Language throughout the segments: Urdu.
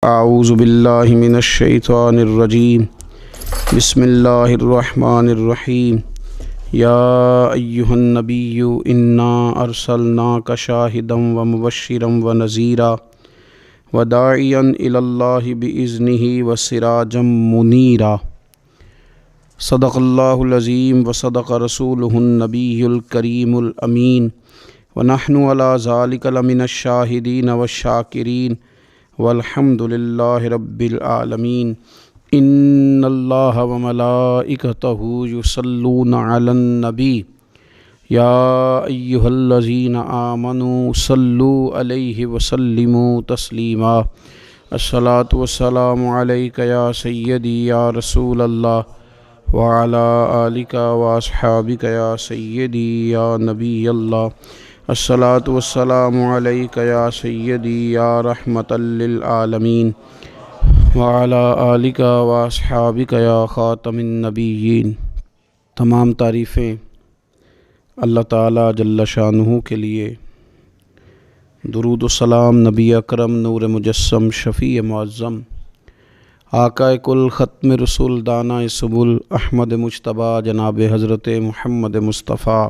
اعوذ باللہ من الشیطان الرجیم بسم اللہ الرحمن الرحیم یا ایہا النبی انا ارسلناک شاہدا ومبشرا ونذیرا وداعیا الی اللہ باذنہ وسراجا منیرا۔ صدق اللہ العظیم وصدق رسولہ النبی الکریم الامین ونحن علی ذلک لمن الشاہدین والشاکرین والحمد للہ رب العالمین۔ ان اللہ وملائکتہ یصلون علی النبی یا ایہا الذین آمنوا صلوا علیہ وسلموا تسلیما۔ الصلاۃ والسلام علیک یا سیدی یا رسول اللہ وعلی آلک واصحابک یا سیدی یا نبی اللہ۔ الصلاۃ والسلام علیک یا سیدی یا رحمۃ للعالمین وعلی آلک واصحابک یا خاتم النبیین۔ تمام تعریفیں اللہ تعالیٰ جل شانہ کے لیے، درود و سلام نبی اکرم نور مجسم شفیع معظم آقا کل ختم رسول دانہ سبل احمد مجتبیٰ جناب حضرت محمد مصطفیٰ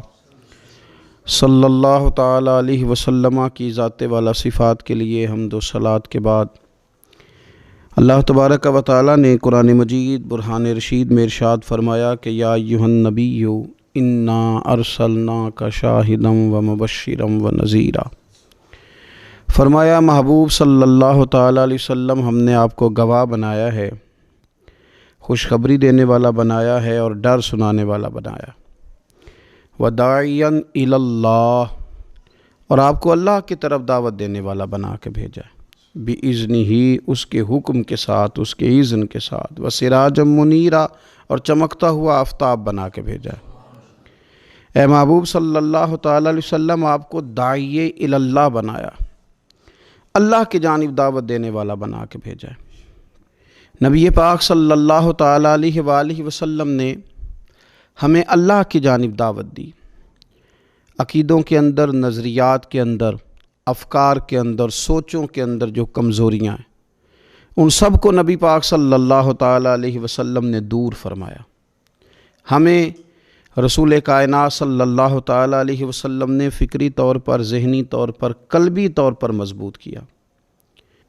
صلی اللہ تعالیٰ علیہ وسلم کی ذات والا صفات کے لیے حمد و صلوات کے بعد، اللہ تبارک و تعالیٰ نے قرآن مجید برہان رشید میں ارشاد فرمایا کہ یا ایہا النبی انا ارسلناک شاہدا ومبشرا ونذیرا۔ فرمایا محبوب صلی اللہ تعالیٰ علیہ وسلم ہم نے آپ کو گواہ بنایا ہے، خوشخبری دینے والا بنایا ہے اور ڈر سنانے والا بنایا۔ وداعیا الی اللہ، اور آپ کو اللہ کی طرف دعوت دینے والا بنا کے بھیجا ہے، باذنہ، اس کے حکم کے ساتھ، اس کے اذن کے ساتھ، وسراجا منیرا، اور چمکتا ہوا آفتاب بنا کے بھیجا ہے۔ اے محبوب صلی اللہ تعالیٰ علیہ وسلم آپ کو داعی الی اللہ بنایا، اللہ کی جانب دعوت دینے والا بنا کے بھیجا ہے۔ نبی پاک صلی اللہ تعالیٰ علیہ وآلہ وسلم نے ہمیں اللہ کی جانب دعوت دی۔ عقیدوں کے اندر، نظریات کے اندر، افکار کے اندر، سوچوں کے اندر جو کمزوریاں ہیں، ان سب کو نبی پاک صلی اللہ تعالیٰ علیہ وسلم نے دور فرمایا۔ ہمیں رسول کائنات صلی اللہ تعالیٰ علیہ وسلم نے فکری طور پر، ذہنی طور پر، قلبی طور پر مضبوط کیا۔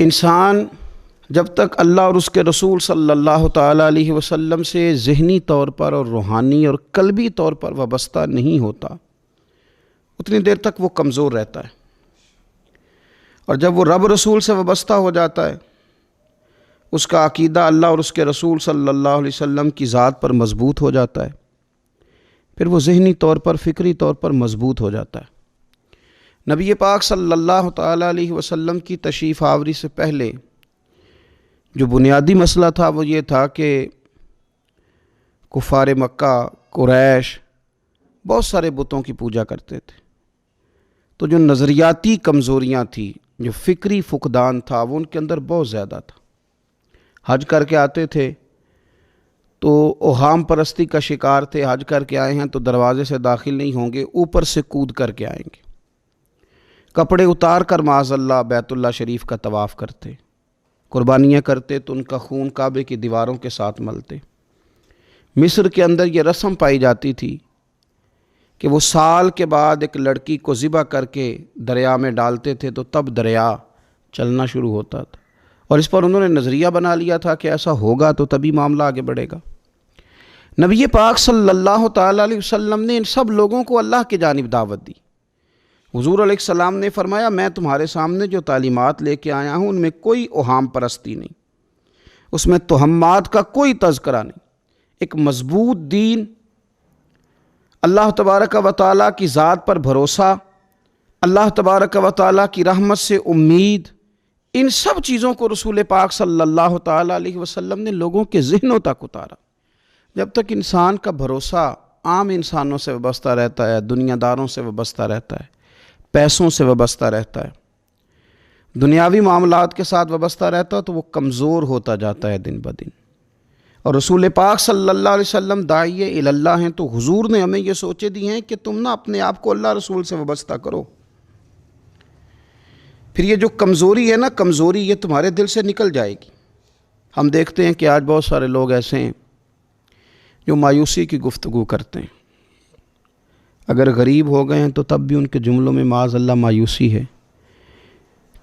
انسان جب تک اللہ اور اس کے رسول صلی اللہ تعالیٰ علیہ وسلم سے ذہنی طور پر اور روحانی اور قلبی طور پر وابستہ نہیں ہوتا، اتنی دیر تک وہ کمزور رہتا ہے، اور جب وہ رب رسول سے وابستہ ہو جاتا ہے، اس کا عقیدہ اللہ اور اس کے رسول صلی اللہ علیہ وسلم کی ذات پر مضبوط ہو جاتا ہے، پھر وہ ذہنی طور پر، فکری طور پر مضبوط ہو جاتا ہے۔ نبی پاک صلی اللہ تعالیٰ علیہ وسلم کی تشریف آوری سے پہلے جو بنیادی مسئلہ تھا وہ یہ تھا کہ کفار مکہ، قریش بہت سارے بتوں کی پوجا کرتے تھے، تو جو نظریاتی کمزوریاں تھیں، جو فکری فقدان تھا، وہ ان کے اندر بہت زیادہ تھا۔ حج کر کے آتے تھے تو اوہام پرستی کا شکار تھے، حج کر کے آئے ہیں تو دروازے سے داخل نہیں ہوں گے، اوپر سے کود کر کے آئیں گے، کپڑے اتار کر معاذ اللہ بیت اللہ شریف کا طواف کرتے، قربانیاں کرتے تو ان کا خون کعبے کی دیواروں کے ساتھ ملتے۔ مصر کے اندر یہ رسم پائی جاتی تھی کہ وہ سال کے بعد ایک لڑکی کو ذبح کر کے دریا میں ڈالتے تھے تو تب دریا چلنا شروع ہوتا تھا، اور اس پر انہوں نے نظریہ بنا لیا تھا کہ ایسا ہوگا تو تبھی معاملہ آگے بڑھے گا۔ نبی پاک صلی اللہ تعالیٰ علیہ وسلم نے ان سب لوگوں کو اللہ کی جانب دعوت دی۔ حضور علیہ السلام نے فرمایا میں تمہارے سامنے جو تعلیمات لے کے آیا ہوں ان میں کوئی اوہام پرستی نہیں، اس میں توہمات کا کوئی تذکرہ نہیں، ایک مضبوط دین، اللہ تبارک و تعالیٰ کی ذات پر بھروسہ، اللہ تبارک و تعالیٰ کی رحمت سے امید، ان سب چیزوں کو رسول پاک صلی اللہ تعالیٰ علیہ وسلم نے لوگوں کے ذہنوں تک اتارا۔ جب تک انسان کا بھروسہ عام انسانوں سے وابستہ رہتا ہے، دنیا داروں سے وابستہ رہتا ہے، پیسوں سے وابستہ رہتا ہے، دنیاوی معاملات کے ساتھ وابستہ رہتا ہے، تو وہ کمزور ہوتا جاتا ہے دن بدن۔ اور رسول پاک صلی اللہ علیہ وسلم داعی الی اللہ ہیں، تو حضور نے ہمیں یہ سوچے دی ہیں کہ تم نہ اپنے آپ کو اللہ رسول سے وابستہ کرو، پھر یہ جو کمزوری ہے نا، کمزوری یہ تمہارے دل سے نکل جائے گی۔ ہم دیکھتے ہیں کہ آج بہت سارے لوگ ایسے ہیں جو مایوسی کی گفتگو کرتے ہیں۔ اگر غریب ہو گئے ہیں تو تب بھی ان کے جملوں میں معاذ اللہ مایوسی ہے،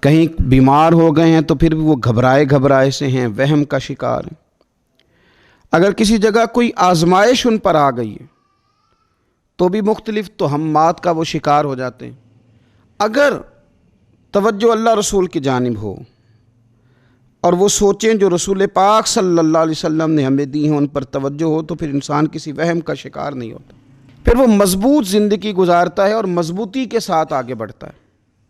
کہیں بیمار ہو گئے ہیں تو پھر بھی وہ گھبرائے سے ہیں، وہم کا شکار ہیں۔ اگر کسی جگہ کوئی آزمائش ان پر آ گئی ہے تو بھی مختلف توہمات کا وہ شکار ہو جاتے ہیں۔ اگر توجہ اللہ رسول کی جانب ہو اور وہ سوچیں جو رسول پاک صلی اللہ علیہ وسلم نے ہمیں دی ہیں، ان پر توجہ ہو، تو پھر انسان کسی وہم کا شکار نہیں ہوتا، پھر وہ مضبوط زندگی گزارتا ہے اور مضبوطی کے ساتھ آگے بڑھتا ہے،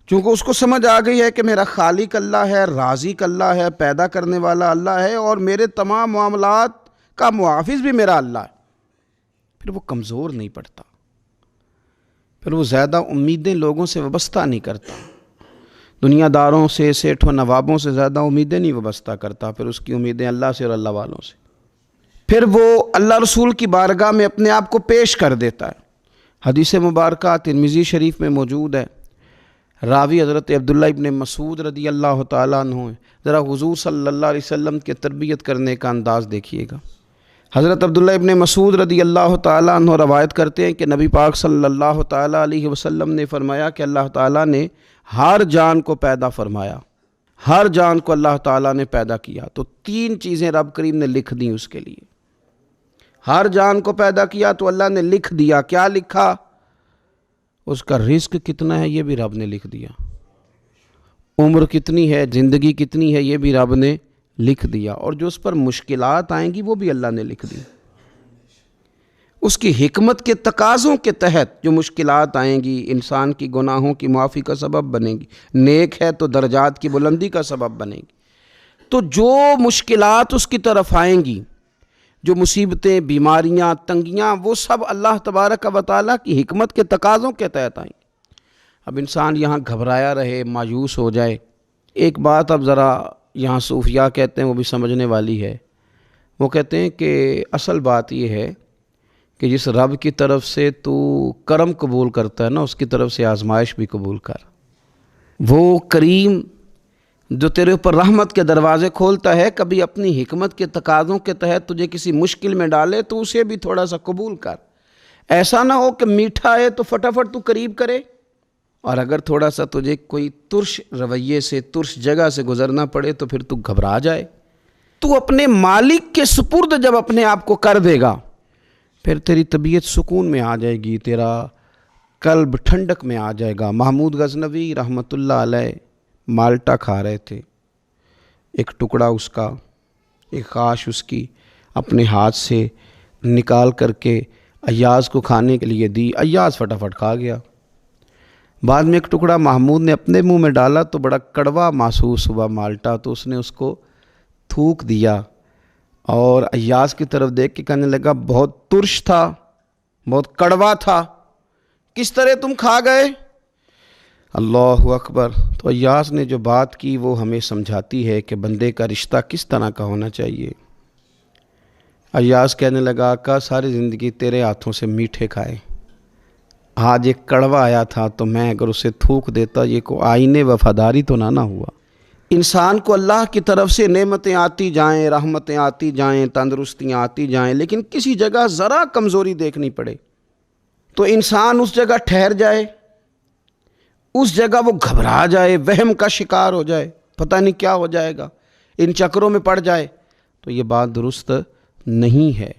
چونکہ اس کو سمجھ آ گئی ہے کہ میرا خالق اللہ ہے، رازق اللہ ہے، پیدا کرنے والا اللہ ہے، اور میرے تمام معاملات کا محافظ بھی میرا اللہ ہے۔ پھر وہ کمزور نہیں پڑتا، پھر وہ زیادہ امیدیں لوگوں سے وابستہ نہیں کرتا، دنیا داروں سے، سیٹھوں نوابوں سے زیادہ امیدیں نہیں وابستہ کرتا، پھر اس کی امیدیں اللہ سے اور اللہ والوں سے۔ پھر وہ اللہ رسول کی بارگاہ میں اپنے آپ کو پیش کر دیتا ہے۔ حدیث مبارکہ ترمذی شریف میں موجود ہے، راوی حضرت عبداللہ ابن مسعود رضی اللہ تعالیٰ عنہ ہیں۔ ذرا حضور صلی اللہ علیہ وسلم کے تربیت کرنے کا انداز دیکھیے گا۔ حضرت عبداللہ ابن مسعود رضی اللہ تعالیٰ عنہ روایت کرتے ہیں کہ نبی پاک صلی اللہ تعالیٰ علیہ وسلم نے فرمایا کہ اللہ تعالیٰ نے ہر جان کو پیدا فرمایا، ہر جان کو اللہ تعالیٰ نے پیدا کیا، تو 3 چیزیں رب کریم نے لکھ دیں اس کے لیے۔ ہر جان کو پیدا کیا تو اللہ نے لکھ دیا، کیا لکھا؟ اس کا رزق کتنا ہے یہ بھی رب نے لکھ دیا، عمر کتنی ہے، زندگی کتنی ہے یہ بھی رب نے لکھ دیا، اور جو اس پر مشکلات آئیں گی وہ بھی اللہ نے لکھ دی۔ اس کی حکمت کے تقاضوں کے تحت جو مشکلات آئیں گی انسان کی گناہوں کی معافی کا سبب بنے گی، نیک ہے تو درجات کی بلندی کا سبب بنے گی۔ تو جو مشکلات اس کی طرف آئیں گی، جو مصیبتیں، بیماریاں، تنگیاں، وہ سب اللہ تبارک و تعالیٰ کی حکمت کے تقاضوں کے تحت آئیں گی۔ اب انسان یہاں گھبرایا رہے، مایوس ہو جائے۔ ایک بات اب ذرا یہاں صوفیاء کہتے ہیں، وہ بھی سمجھنے والی ہے۔ وہ کہتے ہیں کہ اصل بات یہ ہے کہ جس رب کی طرف سے تو کرم قبول کرتا ہے نا، اس کی طرف سے آزمائش بھی قبول کر۔ وہ کریم جو تیرے اوپر رحمت کے دروازے کھولتا ہے، کبھی اپنی حکمت کے تقاضوں کے تحت تجھے کسی مشکل میں ڈالے تو اسے بھی تھوڑا سا قبول کر۔ ایسا نہ ہو کہ میٹھا ہے تو فٹافٹ تو قریب کرے، اور اگر تھوڑا سا تجھے کوئی ترش رویے سے، ترش جگہ سے گزرنا پڑے تو پھر تو گھبرا جائے۔ تو اپنے مالک کے سپرد جب اپنے آپ کو کر دے گا، پھر تیری طبیعت سکون میں آ جائے گی، تیرا قلب ٹھنڈک میں آ جائے گا۔ محمود غزنوی رحمۃ اللہ علیہ مالٹا کھا رہے تھے، ایک ٹکڑا اس کا، ایک خاش اس کی اپنے ہاتھ سے نکال کر کے ایاز کو کھانے کے لیے دی، ایاز فٹافٹ کھا گیا۔ بعد میں ایک ٹکڑا محمود نے اپنے منہ میں ڈالا تو بڑا کڑوا محسوس ہوا مالٹا، تو اس نے اس کو تھوک دیا اور ایاز کی طرف دیکھ کے کہنے لگا بہت ترش تھا، بہت کڑوا تھا، کس طرح تم کھا گئے؟ اللہ اکبر۔ تو ایاز نے جو بات کی وہ ہمیں سمجھاتی ہے کہ بندے کا رشتہ کس طرح کا ہونا چاہیے۔ ایاز کہنے لگا آقا ساری زندگی تیرے ہاتھوں سے میٹھے کھائے، آج ایک کڑوا آیا تھا تو میں اگر اسے تھوک دیتا، یہ کو آئین وفاداری تو نہ ہوا۔ انسان کو اللہ کی طرف سے نعمتیں آتی جائیں، رحمتیں آتی جائیں، تندرستیاں آتی جائیں، لیکن کسی جگہ ذرا کمزوری دیکھنی پڑے تو انسان اس جگہ ٹھہر جائے، اس جگہ وہ گھبرا جائے، وہم کا شکار ہو جائے، پتہ نہیں کیا ہو جائے گا، ان چکروں میں پڑ جائے، تو یہ بات درست نہیں ہے۔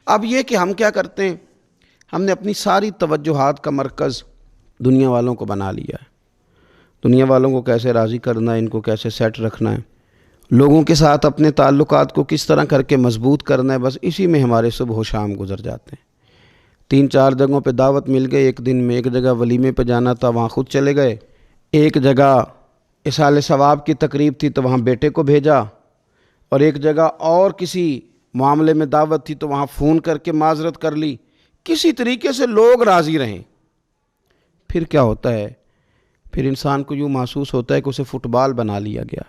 اب یہ کہ ہم کیا کرتے ہیں، ہم نے اپنی ساری توجہات کا مرکز دنیا والوں کو بنا لیا ہے۔ دنیا والوں کو کیسے راضی کرنا ہے، ان کو کیسے سیٹ رکھنا ہے، لوگوں کے ساتھ اپنے تعلقات کو کس طرح کر کے مضبوط کرنا ہے، بس اسی میں ہمارے صبح و شام گزر جاتے ہیں۔ 3-4 جگہوں پہ دعوت مل گئی، ایک دن میں ایک جگہ ولیمے پہ جانا تھا وہاں خود چلے گئے، ایک جگہ اصال ثواب کی تقریب تھی تو وہاں بیٹے کو بھیجا، اور ایک جگہ اور کسی معاملے میں دعوت تھی تو وہاں فون کر کے معذرت کر لی۔ کسی طریقے سے لوگ راضی رہیں۔ پھر کیا ہوتا ہے، پھر انسان کو یوں محسوس ہوتا ہے کہ اسے فٹ بال بنا لیا گیا۔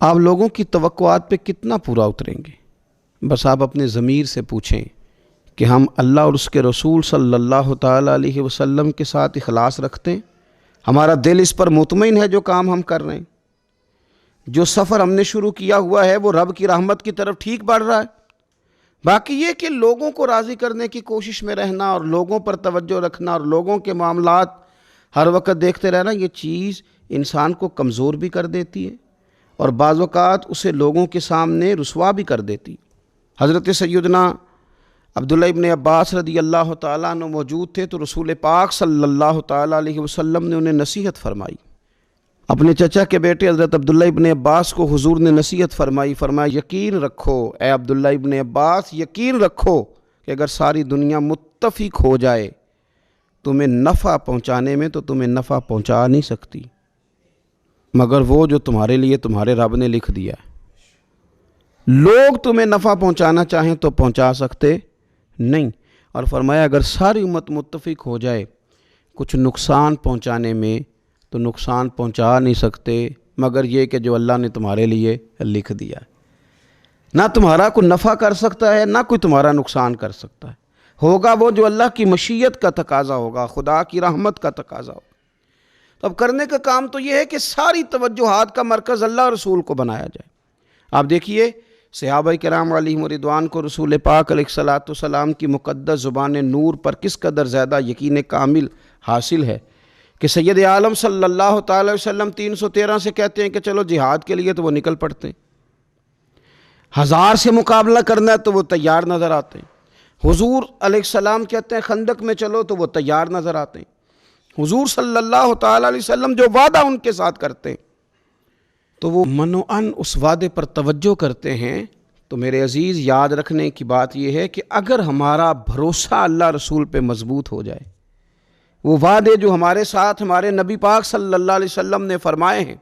آپ لوگوں کی توقعات پہ کتنا پورا اتریں گے؟ بس آپ اپنے ضمیر سے پوچھیں کہ ہم اللہ اور اس کے رسول صلی اللہ تعالیٰ علیہ وسلم کے ساتھ اخلاص رکھتے ہیں، ہمارا دل اس پر مطمئن ہے جو کام ہم کر رہے ہیں؟ جو سفر ہم نے شروع کیا ہوا ہے وہ رب کی رحمت کی طرف ٹھیک بڑھ رہا ہے؟ باقی یہ کہ لوگوں کو راضی کرنے کی کوشش میں رہنا اور لوگوں پر توجہ رکھنا اور لوگوں کے معاملات ہر وقت دیکھتے رہنا، یہ چیز انسان کو کمزور بھی کر دیتی ہے اور بعض اوقات اسے لوگوں کے سامنے رسوا بھی کر دیتی۔ حضرت سیدنا عبداللہ ابن عباس رضی اللہ تعالیٰ عنہ موجود تھے تو رسول پاک صلی اللہ تعالیٰ علیہ وسلم نے انہیں نصیحت فرمائی۔ اپنے چچا کے بیٹے حضرت عبداللہ ابن عباس کو حضور نے نصیحت فرمائی، فرمایا یقین رکھو اے عبداللہ ابن عباس، یقین رکھو کہ اگر ساری دنیا متفق ہو جائے تمہیں نفع پہنچانے میں تو تمہیں نفع پہنچا نہیں سکتی مگر وہ جو تمہارے لیے تمہارے رب نے لکھ دیا ہے۔ لوگ تمہیں نفع پہنچانا چاہیں تو پہنچا سکتے نہیں، اور فرمایا اگر ساری امت متفق ہو جائے کچھ نقصان پہنچانے میں تو نقصان پہنچا نہیں سکتے مگر یہ کہ جو اللہ نے تمہارے لیے لکھ دیا ہے۔ نہ تمہارا کوئی نفع کر سکتا ہے نہ کوئی تمہارا نقصان کر سکتا ہے، ہوگا وہ جو اللہ کی مشیت کا تقاضا ہوگا، خدا کی رحمت کا تقاضا ہوگا۔ تو اب کرنے کا کام تو یہ ہے کہ ساری توجہات کا مرکز اللہ رسول کو بنایا جائے۔ آپ دیکھیے صحابہ کرام علیہم رضوان کو رسول پاک علیہ الصلاۃ والسلام کی مقدس زبان نور پر کس قدر زیادہ یقین کامل حاصل ہے کہ سید عالم صلی اللہ تعالی وسلم 313 سے کہتے ہیں کہ چلو جہاد کے لیے تو وہ نکل پڑتے ہیں، 1000 سے مقابلہ کرنا ہے تو وہ تیار نظر آتے ہیں۔ حضور علیہ السلام کہتے ہیں خندق میں چلو تو وہ تیار نظر آتے ہیں۔ حضور صلی اللہ تعالی علیہ وسلم جو وعدہ ان کے ساتھ کرتے ہیں تو وہ منوعاً اس وعدے پر توجہ کرتے ہیں۔ تو میرے عزیز یاد رکھنے کی بات یہ ہے کہ اگر ہمارا بھروسہ اللہ رسول پہ مضبوط ہو جائے، وہ وعدے جو ہمارے ساتھ ہمارے نبی پاک صلی اللہ علیہ وسلم نے فرمائے ہیں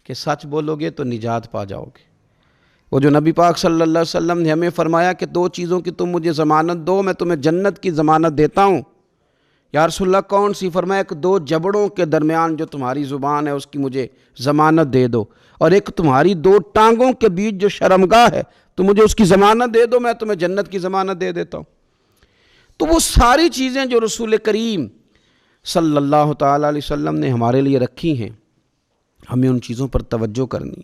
کہ سچ بولو گے تو نجات پا جاؤ گے، وہ جو نبی پاک صلی اللہ علیہ وسلم نے ہمیں فرمایا کہ 2 چیزوں کی تم مجھے ضمانت دو، میں تمہیں جنت کی ضمانت دیتا ہوں۔ یا رسول اللہ کون سی؟ فرمایا کہ 2 جبڑوں کے درمیان جو تمہاری زبان ہے اس کی مجھے ضمانت دے دو، اور ایک تمہاری 2 ٹانگوں کے بیچ جو شرمگاہ ہے تو مجھے اس کی ضمانت دے دو، میں تمہیں جنت کی ضمانت دے دیتا ہوں۔ تو وہ ساری چیزیں جو رسول کریم صلی اللہ تعالیٰ علیہ وسلم نے ہمارے لیے رکھی ہیں، ہمیں ان چیزوں پر توجہ کرنی،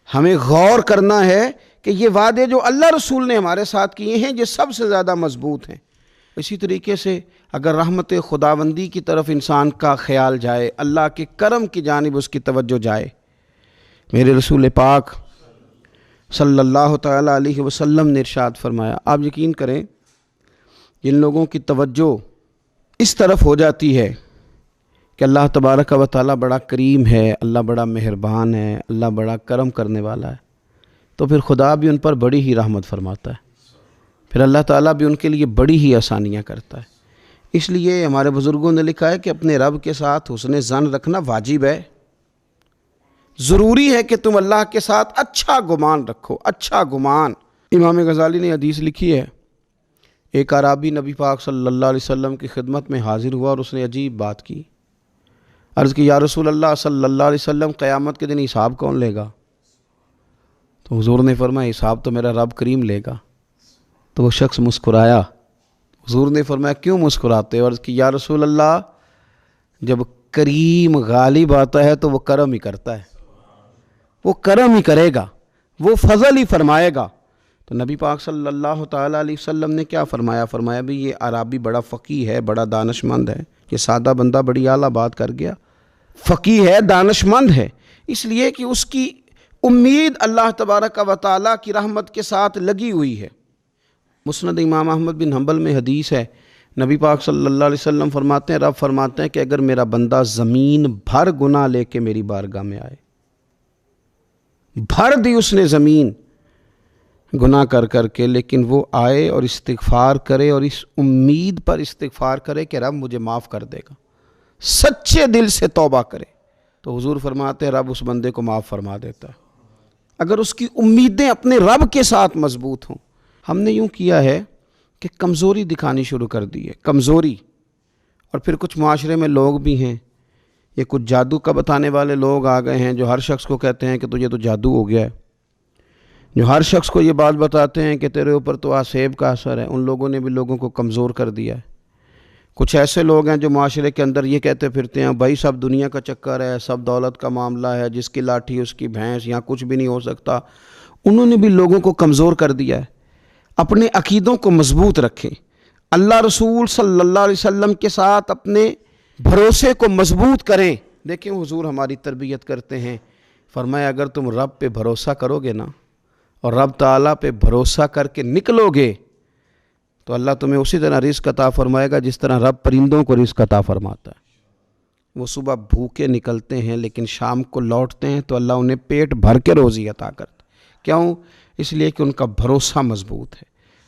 ہمیں غور کرنا ہے کہ یہ وعدے جو اللہ رسول نے ہمارے ساتھ کیے ہیں یہ سب سے زیادہ مضبوط ہیں۔ اسی طریقے سے اگر رحمت خداوندی کی طرف انسان کا خیال جائے، اللہ کے کرم کی جانب اس کی توجہ جائے، میرے رسول پاک صلی اللہ تعالیٰ علیہ وسلم نے ارشاد فرمایا، آپ یقین کریں جن لوگوں کی توجہ اس طرف ہو جاتی ہے کہ اللہ تبارک و تعالیٰ بڑا کریم ہے، اللہ بڑا مہربان ہے، اللہ بڑا کرم کرنے والا ہے، تو پھر خدا بھی ان پر بڑی ہی رحمت فرماتا ہے، پھر اللہ تعالیٰ بھی ان کے لیے بڑی ہی آسانیاں کرتا ہے۔ اس لیے ہمارے بزرگوں نے لکھا ہے کہ اپنے رب کے ساتھ حسن ظن رکھنا واجب ہے، ضروری ہے کہ تم اللہ کے ساتھ اچھا گمان رکھو، اچھا گمان۔ امام غزالی نے حدیث لکھی ہے، ایک اعرابی نبی پاک صلی اللہ علیہ وسلم کی خدمت میں حاضر ہوا اور اس نے عجیب بات کی، عرض کی یا رسول اللہ صلی اللہ علیہ وسلم قیامت کے دن حساب کون لے گا؟ تو حضور نے فرمایا حساب تو میرا رب کریم لے گا۔ تو وہ شخص مسکرایا، حضور نے فرمایا کیوں مسکراتے ہو؟ عرض کی یا رسول اللہ جب کریم غالب آتا ہے تو وہ کرم ہی کرتا ہے، وہ کرم ہی کرے گا، وہ فضل ہی فرمائے گا۔ تو نبی پاک صلی اللہ تعالیٰ علیہ وسلم نے کیا فرمایا؟ فرمایا بھی یہ عرابی بڑا فقیہ ہے، بڑا دانش مند ہے، یہ سادہ بندہ بڑی اعلیٰ بات کر گیا، فقیہ ہے، دانش مند ہے، اس لیے کہ اس کی امید اللہ تبارک و تعالیٰ کی رحمت کے ساتھ لگی ہوئی ہے۔ مسند امام احمد بن حنبل میں حدیث ہے، نبی پاک صلی اللہ علیہ وسلم فرماتے ہیں، رب فرماتے ہیں کہ اگر میرا بندہ زمین بھر گناہ لے کے میری بارگاہ میں آئے، بھر دی اس نے زمین گناہ کر کر کے، لیکن وہ آئے اور استغفار کرے اور اس امید پر استغفار کرے کہ رب مجھے معاف کر دے گا، سچے دل سے توبہ کرے، تو حضور فرماتے ہیں رب اس بندے کو معاف فرما دیتا ہے، اگر اس کی امیدیں اپنے رب کے ساتھ مضبوط ہوں۔ ہم نے یوں کیا ہے کہ کمزوری دکھانی شروع کر دی ہے، کمزوری، اور پھر کچھ معاشرے میں لوگ بھی ہیں، یہ کچھ جادو کا بتانے والے لوگ آ گئے ہیں جو ہر شخص کو کہتے ہیں کہ تجھے تو جادو ہو گیا ہے، جو ہر شخص کو یہ بات بتاتے ہیں کہ تیرے اوپر تو آسیب کا اثر ہے۔ ان لوگوں نے بھی لوگوں کو کمزور کر دیا ہے۔ کچھ ایسے لوگ ہیں جو معاشرے کے اندر یہ کہتے پھرتے ہیں بھائی سب دنیا کا چکر ہے، سب دولت کا معاملہ ہے، جس کی لاٹھی اس کی بھینس، یہاں کچھ بھی نہیں ہو سکتا۔ انہوں نے بھی لوگوں کو کمزور کر دیا ہے۔ اپنے عقیدوں کو مضبوط رکھیں، اللہ رسول صلی اللہ علیہ وسلم کے ساتھ اپنے بھروسے کو مضبوط کریں۔ دیکھیں حضور ہماری تربیت کرتے ہیں، فرمایا اگر تم رب پہ بھروسہ کرو گے نا اور رب تعالیٰ پہ بھروسہ کر کے نکلو گے تو اللہ تمہیں اسی طرح رزق عطا فرمائے گا جس طرح رب پرندوں کو رزق عطا فرماتا ہے۔ وہ صبح بھوکے نکلتے ہیں لیکن شام کو لوٹتے ہیں تو اللہ انہیں پیٹ بھر کے روزی عطا کرتا ہے۔ کیوں؟ اس لیے کہ ان کا بھروسہ مضبوط ہے،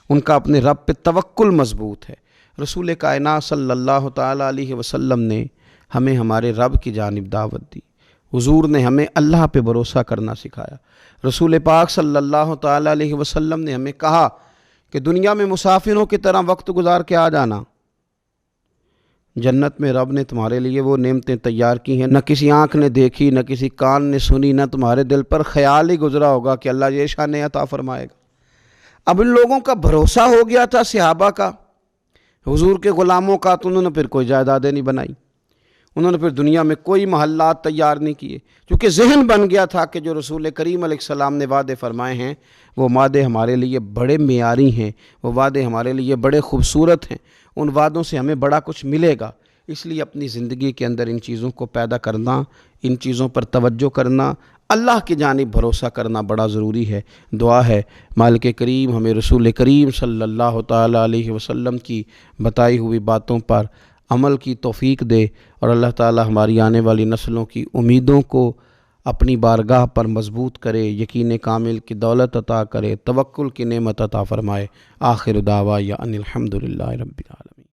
ان کا اپنے رب پہ توکل مضبوط ہے۔ رسول کائنات صلی اللہ تعالیٰ علیہ وسلم نے ہمیں ہمارے رب کی جانب دعوت دی، حضور نے ہمیں اللہ پہ بھروسہ کرنا سکھایا۔ رسول پاک صلی اللہ تعالیٰ علیہ وسلم نے ہمیں کہا کہ دنیا میں مسافروں کی طرح وقت گزار کے آ جانا، جنت میں رب نے تمہارے لیے وہ نعمتیں تیار کی ہیں نہ کسی آنکھ نے دیکھی، نہ کسی کان نے سنی، نہ تمہارے دل پر خیال ہی گزرا ہوگا کہ اللہ یہ شان عطا فرمائے گا۔ اب ان لوگوں کا بھروسہ ہو گیا تھا صحابہ کا، حضور کے غلاموں کا، تو انہوں نے پھر کوئی جائیدادیں نہیں بنائی، انہوں نے پھر دنیا میں کوئی محلات تیار نہیں کیے، کیونکہ ذہن بن گیا تھا کہ جو رسول کریم علیہ السلام نے وعدے فرمائے ہیں وہ وعدے ہمارے لیے بڑے معیاری ہیں، وہ وعدے ہمارے لیے بڑے خوبصورت ہیں، ان وعدوں سے ہمیں بڑا کچھ ملے گا۔ اس لیے اپنی زندگی کے اندر ان چیزوں کو پیدا کرنا، ان چیزوں پر توجہ کرنا، اللہ کی جانب بھروسہ کرنا بڑا ضروری ہے۔ دعا ہے مالک کریم ہمیں رسول کریم صلی اللہ تعالیٰ علیہ وسلم کی بتائی ہوئی باتوں پر عمل کی توفیق دے، اور اللہ تعالیٰ ہماری آنے والی نسلوں کی امیدوں کو اپنی بارگاہ پر مضبوط کرے، یقین کامل کی دولت عطا کرے، توکل کی نعمت عطا فرمائے۔ آخر دعوانا ان الحمد للہ رب العالمین۔